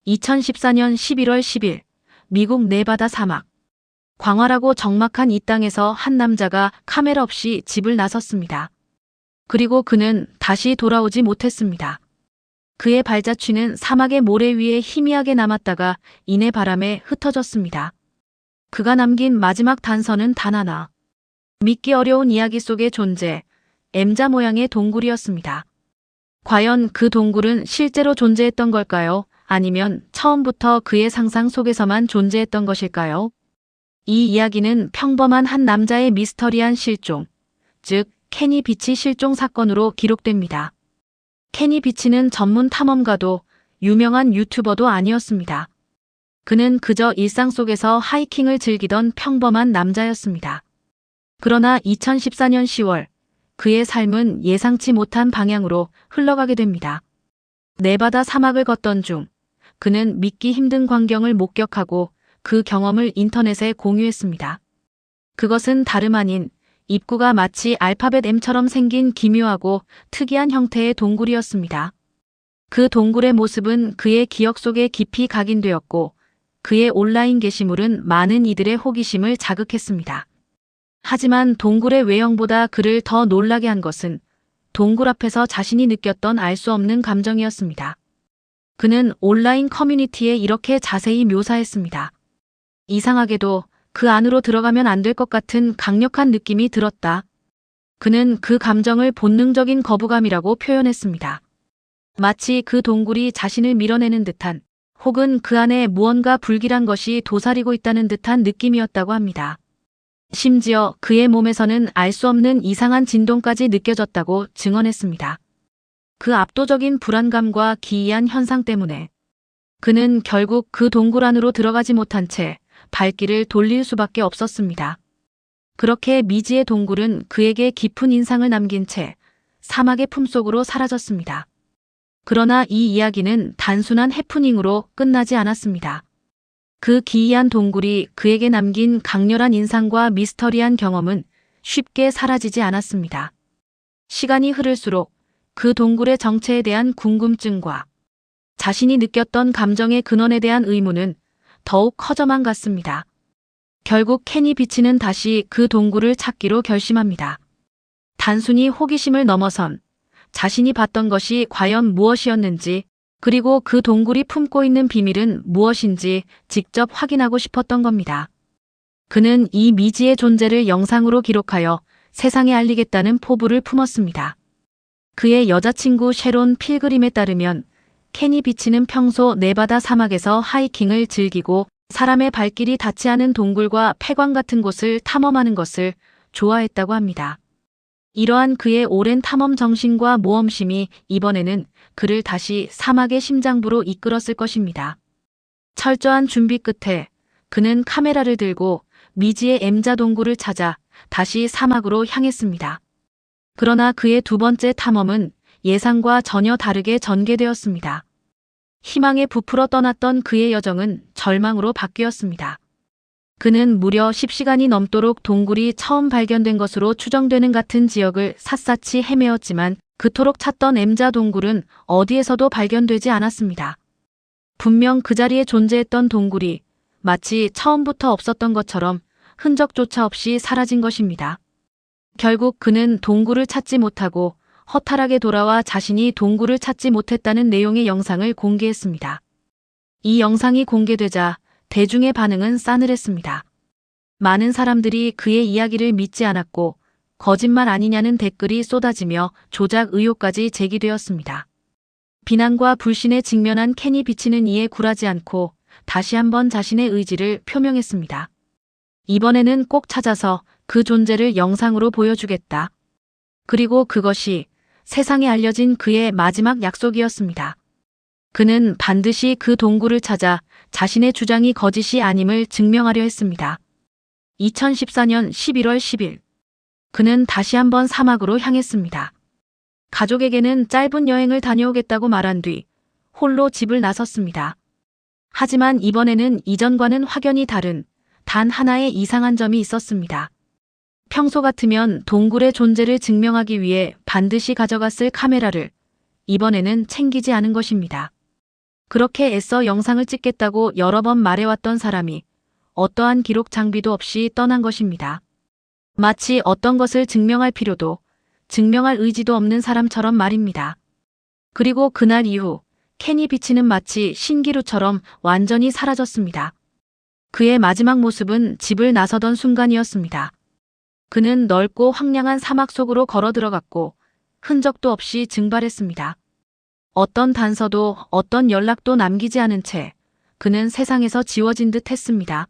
2014년 11월 10일 미국 네바다 사막. 광활하고 적막한 이 땅에서 한 남자가 카메라 없이 집을 나섰습니다. 그리고 그는 다시 돌아오지 못했습니다. 그의 발자취는 사막의 모래 위에 희미하게 남았다가 이내 바람에 흩어졌습니다. 그가 남긴 마지막 단서는 단 하나. 믿기 어려운 이야기 속의 존재, M자 모양의 동굴이었습니다. 과연 그 동굴은 실제로 존재했던 걸까요? 아니면 처음부터 그의 상상 속에서만 존재했던 것일까요? 이 이야기는 평범한 한 남자의 미스터리한 실종, 즉 케니 비치 실종 사건으로 기록됩니다. 케니 비치는 전문 탐험가도 유명한 유튜버도 아니었습니다. 그는 그저 일상 속에서 하이킹을 즐기던 평범한 남자였습니다. 그러나 2014년 10월 그의 삶은 예상치 못한 방향으로 흘러가게 됩니다. 네바다 사막을 걷던 중 그는 믿기 힘든 광경을 목격하고 그 경험을 인터넷에 공유했습니다. 그것은 다름 아닌 입구가 마치 알파벳 M처럼 생긴 기묘하고 특이한 형태의 동굴이었습니다. 그 동굴의 모습은 그의 기억 속에 깊이 각인되었고 그의 온라인 게시물은 많은 이들의 호기심을 자극했습니다. 하지만 동굴의 외형보다 그를 더 놀라게 한 것은 동굴 앞에서 자신이 느꼈던 알 수 없는 감정이었습니다. 그는 온라인 커뮤니티에 이렇게 자세히 묘사했습니다. 이상하게도 그 안으로 들어가면 안 될 것 같은 강력한 느낌이 들었다. 그는 그 감정을 본능적인 거부감이라고 표현했습니다. 마치 그 동굴이 자신을 밀어내는 듯한 혹은 그 안에 무언가 불길한 것이 도사리고 있다는 듯한 느낌이었다고 합니다. 심지어 그의 몸에서는 알 수 없는 이상한 진동까지 느껴졌다고 증언했습니다. 그 압도적인 불안감과 기이한 현상 때문에 그는 결국 그 동굴 안으로 들어가지 못한 채 발길을 돌릴 수밖에 없었습니다. 그렇게 미지의 동굴은 그에게 깊은 인상을 남긴 채 사막의 품속으로 사라졌습니다. 그러나 이 이야기는 단순한 해프닝으로 끝나지 않았습니다. 그 기이한 동굴이 그에게 남긴 강렬한 인상과 미스터리한 경험은 쉽게 사라지지 않았습니다. 시간이 흐를수록 그 동굴의 정체에 대한 궁금증과 자신이 느꼈던 감정의 근원에 대한 의문은 더욱 커져만 갔습니다. 결국 케니 비치는 다시 그 동굴을 찾기로 결심합니다. 단순히 호기심을 넘어선 자신이 봤던 것이 과연 무엇이었는지 그리고 그 동굴이 품고 있는 비밀은 무엇인지 직접 확인하고 싶었던 겁니다. 그는 이 미지의 존재를 영상으로 기록하여 세상에 알리겠다는 포부를 품었습니다. 그의 여자친구 셰론 필그림에 따르면 케니 비치는 평소 네바다 사막에서 하이킹을 즐기고 사람의 발길이 닿지 않은 동굴과 폐광 같은 곳을 탐험하는 것을 좋아했다고 합니다. 이러한 그의 오랜 탐험 정신과 모험심이 이번에는 그를 다시 사막의 심장부로 이끌었을 것입니다. 철저한 준비 끝에 그는 카메라를 들고 미지의 M자 동굴을 찾아 다시 사막으로 향했습니다. 그러나 그의 두 번째 탐험은 예상과 전혀 다르게 전개되었습니다. 희망에 부풀어 떠났던 그의 여정은 절망으로 바뀌었습니다. 그는 무려 10시간이 넘도록 동굴이 처음 발견된 것으로 추정되는 같은 지역을 샅샅이 헤매었지만 그토록 찾던 M자 동굴은 어디에서도 발견되지 않았습니다. 분명 그 자리에 존재했던 동굴이 마치 처음부터 없었던 것처럼 흔적조차 없이 사라진 것입니다. 결국 그는 동굴을 찾지 못하고 허탈하게 돌아와 자신이 동굴을 찾지 못했다는 내용의 영상을 공개했습니다. 이 영상이 공개되자 대중의 반응은 싸늘했습니다. 많은 사람들이 그의 이야기를 믿지 않았고 거짓말 아니냐는 댓글이 쏟아지며 조작 의혹까지 제기되었습니다. 비난과 불신에 직면한 케니 비치는 이에 굴하지 않고 다시 한번 자신의 의지를 표명했습니다. 이번에는 꼭 찾아서 그 존재를 영상으로 보여주겠다. 그리고 그것이 세상에 알려진 그의 마지막 약속이었습니다. 그는 반드시 그 동굴을 찾아 자신의 주장이 거짓이 아님을 증명하려 했습니다. 2014년 11월 10일 그는 다시 한번 사막으로 향했습니다. 가족에게는 짧은 여행을 다녀오겠다고 말한 뒤 홀로 집을 나섰습니다. 하지만 이번에는 이전과는 확연히 다른 단 하나의 이상한 점이 있었습니다. 평소 같으면 동굴의 존재를 증명하기 위해 반드시 가져갔을 카메라를 이번에는 챙기지 않은 것입니다. 그렇게 애써 영상을 찍겠다고 여러 번 말해왔던 사람이 어떠한 기록 장비도 없이 떠난 것입니다. 마치 어떤 것을 증명할 필요도 증명할 의지도 없는 사람처럼 말입니다. 그리고 그날 이후 케니 비치는 마치 신기루처럼 완전히 사라졌습니다. 그의 마지막 모습은 집을 나서던 순간이었습니다. 그는 넓고 황량한 사막 속으로 걸어 들어갔고 흔적도 없이 증발했습니다. 어떤 단서도 어떤 연락도 남기지 않은 채 그는 세상에서 지워진 듯 했습니다.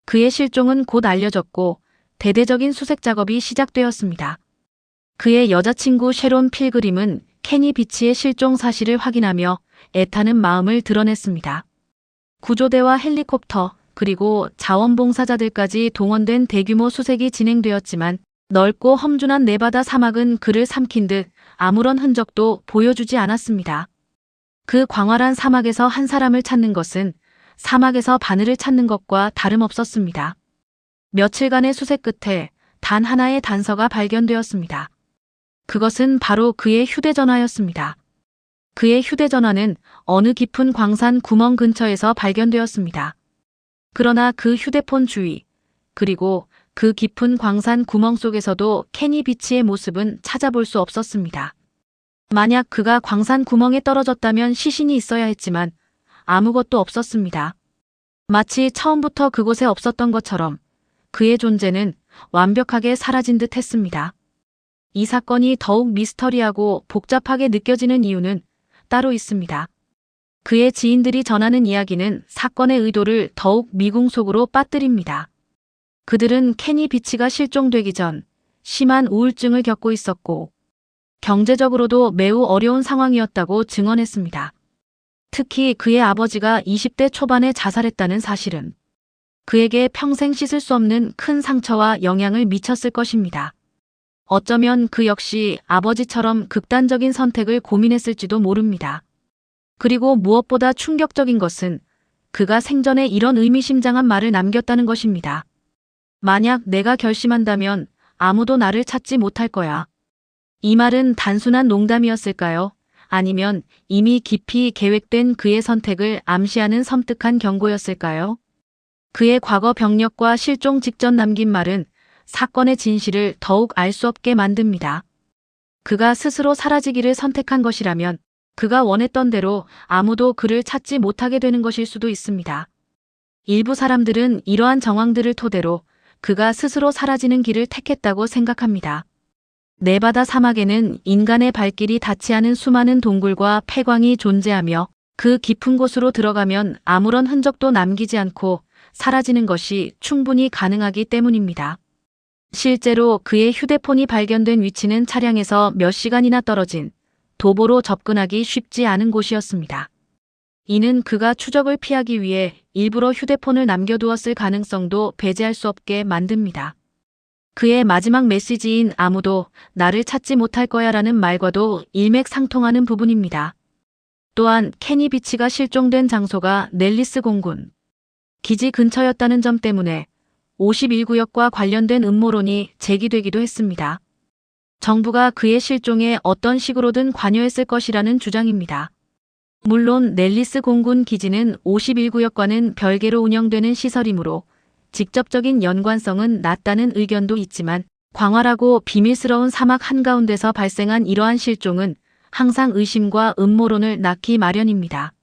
그의 실종은 곧 알려졌고 대대적인 수색 작업이 시작되었습니다. 그의 여자친구 셰론 필그림은 케니 비치의 실종 사실을 확인하며 애타는 마음을 드러냈습니다. 구조대와 헬리콥터 그리고 자원봉사자들까지 동원된 대규모 수색이 진행되었지만 넓고 험준한 네바다 사막은 그를 삼킨 듯 아무런 흔적도 보여주지 않았습니다. 그 광활한 사막에서 한 사람을 찾는 것은 사막에서 바늘을 찾는 것과 다름없었습니다. 며칠간의 수색 끝에 단 하나의 단서가 발견되었습니다. 그것은 바로 그의 휴대전화였습니다. 그의 휴대전화는 어느 깊은 광산 구멍 근처에서 발견되었습니다. 그러나 그 휴대폰 주위, 그리고 그 깊은 광산 구멍 속에서도 케니 비치의 모습은 찾아볼 수 없었습니다. 만약 그가 광산 구멍에 떨어졌다면 시신이 있어야 했지만 아무것도 없었습니다. 마치 처음부터 그곳에 없었던 것처럼 그의 존재는 완벽하게 사라진 듯 했습니다. 이 사건이 더욱 미스터리하고 복잡하게 느껴지는 이유는 따로 있습니다. 그의 지인들이 전하는 이야기는 사건의 의도를 더욱 미궁 속으로 빠뜨립니다. 그들은 케니 비치가 실종되기 전 심한 우울증을 겪고 있었고 경제적으로도 매우 어려운 상황이었다고 증언했습니다. 특히 그의 아버지가 20대 초반에 자살했다는 사실은 그에게 평생 씻을 수 없는 큰 상처와 영향을 미쳤을 것입니다. 어쩌면 그 역시 아버지처럼 극단적인 선택을 고민했을지도 모릅니다. 그리고 무엇보다 충격적인 것은 그가 생전에 이런 의미심장한 말을 남겼다는 것입니다. 만약 내가 결심한다면 아무도 나를 찾지 못할 거야. 이 말은 단순한 농담이었을까요? 아니면 이미 깊이 계획된 그의 선택을 암시하는 섬뜩한 경고였을까요? 그의 과거 병력과 실종 직전 남긴 말은 사건의 진실을 더욱 알 수 없게 만듭니다. 그가 스스로 사라지기를 선택한 것이라면 그가 원했던 대로 아무도 그를 찾지 못하게 되는 것일 수도 있습니다. 일부 사람들은 이러한 정황들을 토대로 그가 스스로 사라지는 길을 택했다고 생각합니다. 네바다 사막에는 인간의 발길이 닿지 않은 수많은 동굴과 폐광이 존재하며 그 깊은 곳으로 들어가면 아무런 흔적도 남기지 않고 사라지는 것이 충분히 가능하기 때문입니다. 실제로 그의 휴대폰이 발견된 위치는 차량에서 몇 시간이나 떨어진 도보로 접근하기 쉽지 않은 곳이었습니다. 이는 그가 추적을 피하기 위해 일부러 휴대폰을 남겨두었을 가능성도 배제할 수 없게 만듭니다. 그의 마지막 메시지인 아무도 나를 찾지 못할 거야라는 말과도 일맥상통하는 부분입니다. 또한 케니 비치가 실종된 장소가 넬리스 공군 기지 근처였다는 점 때문에 51구역과 관련된 음모론이 제기되기도 했습니다. 정부가 그의 실종에 어떤 식으로든 관여했을 것이라는 주장입니다. 물론 넬리스 공군 기지는 51구역과는 별개로 운영되는 시설이므로 직접적인 연관성은 낮다는 의견도 있지만 광활하고 비밀스러운 사막 한가운데서 발생한 이러한 실종은 항상 의심과 음모론을 낳기 마련입니다.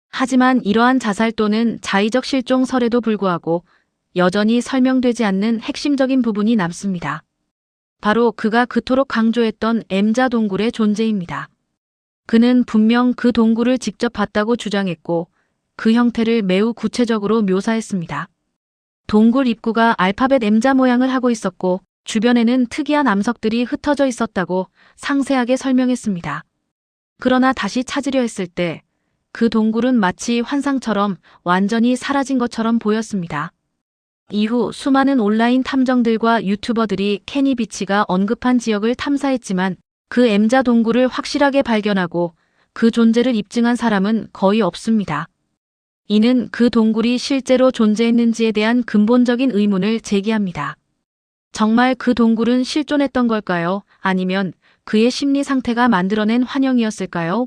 하지만 이러한 자살 또는 자의적 실종설에도 불구하고 여전히 설명되지 않는 핵심적인 부분이 남습니다. 바로 그가 그토록 강조했던 M자 동굴의 존재입니다. 그는 분명 그 동굴을 직접 봤다고 주장했고 그 형태를 매우 구체적으로 묘사했습니다. 동굴 입구가 알파벳 M자 모양을 하고 있었고 주변에는 특이한 암석들이 흩어져 있었다고 상세하게 설명했습니다. 그러나 다시 찾으려 했을 때 그 동굴은 마치 환상처럼 완전히 사라진 것처럼 보였습니다. 이후 수많은 온라인 탐정들과 유튜버들이 케니 비치가 언급한 지역을 탐사했지만 그 M자 동굴을 확실하게 발견하고 그 존재를 입증한 사람은 거의 없습니다. 이는 그 동굴이 실제로 존재했는지에 대한 근본적인 의문을 제기합니다. 정말 그 동굴은 실존했던 걸까요? 아니면 그의 심리 상태가 만들어낸 환영이었을까요?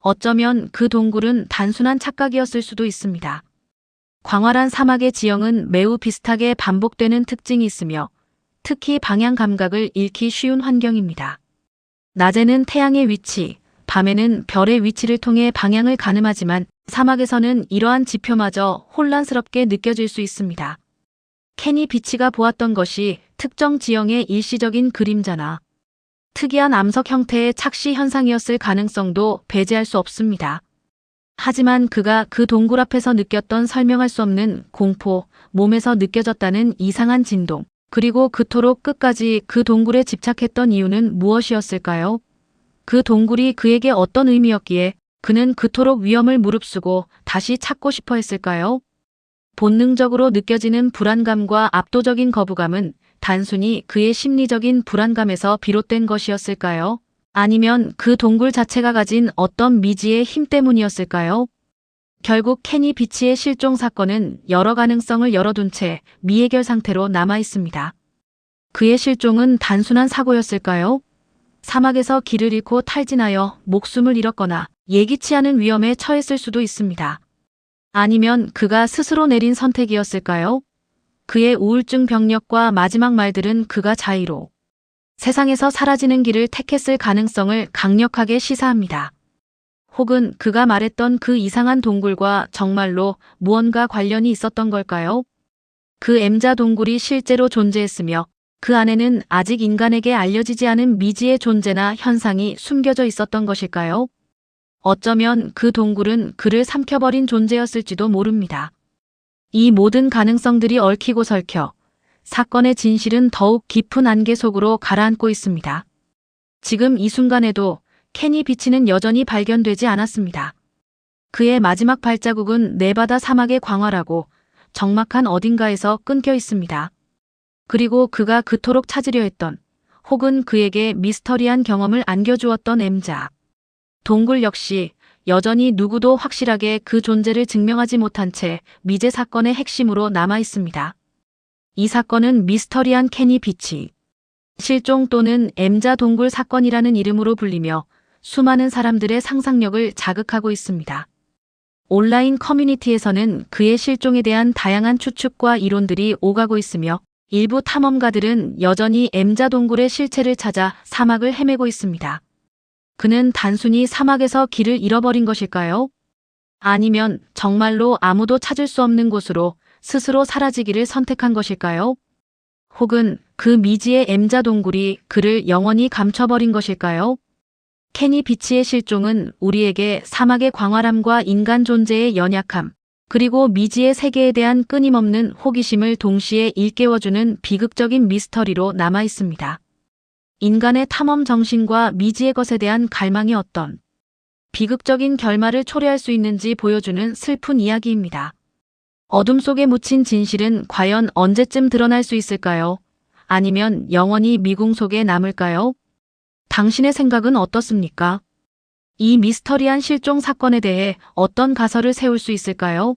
어쩌면 그 동굴은 단순한 착각이었을 수도 있습니다. 광활한 사막의 지형은 매우 비슷하게 반복되는 특징이 있으며 특히 방향 감각을 잃기 쉬운 환경입니다. 낮에는 태양의 위치, 밤에는 별의 위치를 통해 방향을 가늠하지만 사막에서는 이러한 지표마저 혼란스럽게 느껴질 수 있습니다. 케니 비치가 보았던 것이 특정 지형의 일시적인 그림자나 특이한 암석 형태의 착시 현상이었을 가능성도 배제할 수 없습니다. 하지만 그가 그 동굴 앞에서 느꼈던 설명할 수 없는 공포, 몸에서 느껴졌다는 이상한 진동, 그리고 그토록 끝까지 그 동굴에 집착했던 이유는 무엇이었을까요? 그 동굴이 그에게 어떤 의미였기에 그는 그토록 위험을 무릅쓰고 다시 찾고 싶어 했을까요? 본능적으로 느껴지는 불안감과 압도적인 거부감은 단순히 그의 심리적인 불안감에서 비롯된 것이었을까요? 아니면 그 동굴 자체가 가진 어떤 미지의 힘 때문이었을까요? 결국 케니 비치의 실종 사건은 여러 가능성을 열어둔 채 미해결 상태로 남아 있습니다. 그의 실종은 단순한 사고였을까요? 사막에서 길을 잃고 탈진하여 목숨을 잃었거나 예기치 않은 위험에 처했을 수도 있습니다. 아니면 그가 스스로 내린 선택이었을까요? 그의 우울증 병력과 마지막 말들은 그가 자의로 세상에서 사라지는 길을 택했을 가능성을 강력하게 시사합니다. 혹은 그가 말했던 그 이상한 동굴과 정말로 무언가 관련이 있었던 걸까요? 그 M자 동굴이 실제로 존재했으며 그 안에는 아직 인간에게 알려지지 않은 미지의 존재나 현상이 숨겨져 있었던 것일까요? 어쩌면 그 동굴은 그를 삼켜버린 존재였을지도 모릅니다. 이 모든 가능성들이 얽히고 설켜 사건의 진실은 더욱 깊은 안개 속으로 가라앉고 있습니다. 지금 이 순간에도 케니 비치는 여전히 발견되지 않았습니다. 그의 마지막 발자국은 네바다 사막의 광활하고 적막한 어딘가에서 끊겨 있습니다. 그리고 그가 그토록 찾으려 했던 혹은 그에게 미스터리한 경험을 안겨주었던 M자 동굴 역시 여전히 누구도 확실하게 그 존재를 증명하지 못한 채 미제 사건의 핵심으로 남아 있습니다. 이 사건은 미스터리한 케니 비치 실종 또는 M자 동굴 사건이라는 이름으로 불리며 수많은 사람들의 상상력을 자극하고 있습니다. 온라인 커뮤니티에서는 그의 실종에 대한 다양한 추측과 이론들이 오가고 있으며 일부 탐험가들은 여전히 M자 동굴의 실체를 찾아 사막을 헤매고 있습니다. 그는 단순히 사막에서 길을 잃어버린 것일까요? 아니면 정말로 아무도 찾을 수 없는 곳으로 스스로 사라지기를 선택한 것일까요? 혹은 그 미지의 M자 동굴이 그를 영원히 감춰버린 것일까요? 케니 비치의 실종은 우리에게 사막의 광활함과 인간 존재의 연약함, 그리고 미지의 세계에 대한 끊임없는 호기심을 동시에 일깨워주는 비극적인 미스터리로 남아 있습니다. 인간의 탐험 정신과 미지의 것에 대한 갈망이 어떤 비극적인 결말을 초래할 수 있는지 보여주는 슬픈 이야기입니다. 어둠 속에 묻힌 진실은 과연 언제쯤 드러날 수 있을까요? 아니면 영원히 미궁 속에 남을까요? 당신의 생각은 어떻습니까? 이 미스터리한 실종 사건에 대해 어떤 가설을 세울 수 있을까요?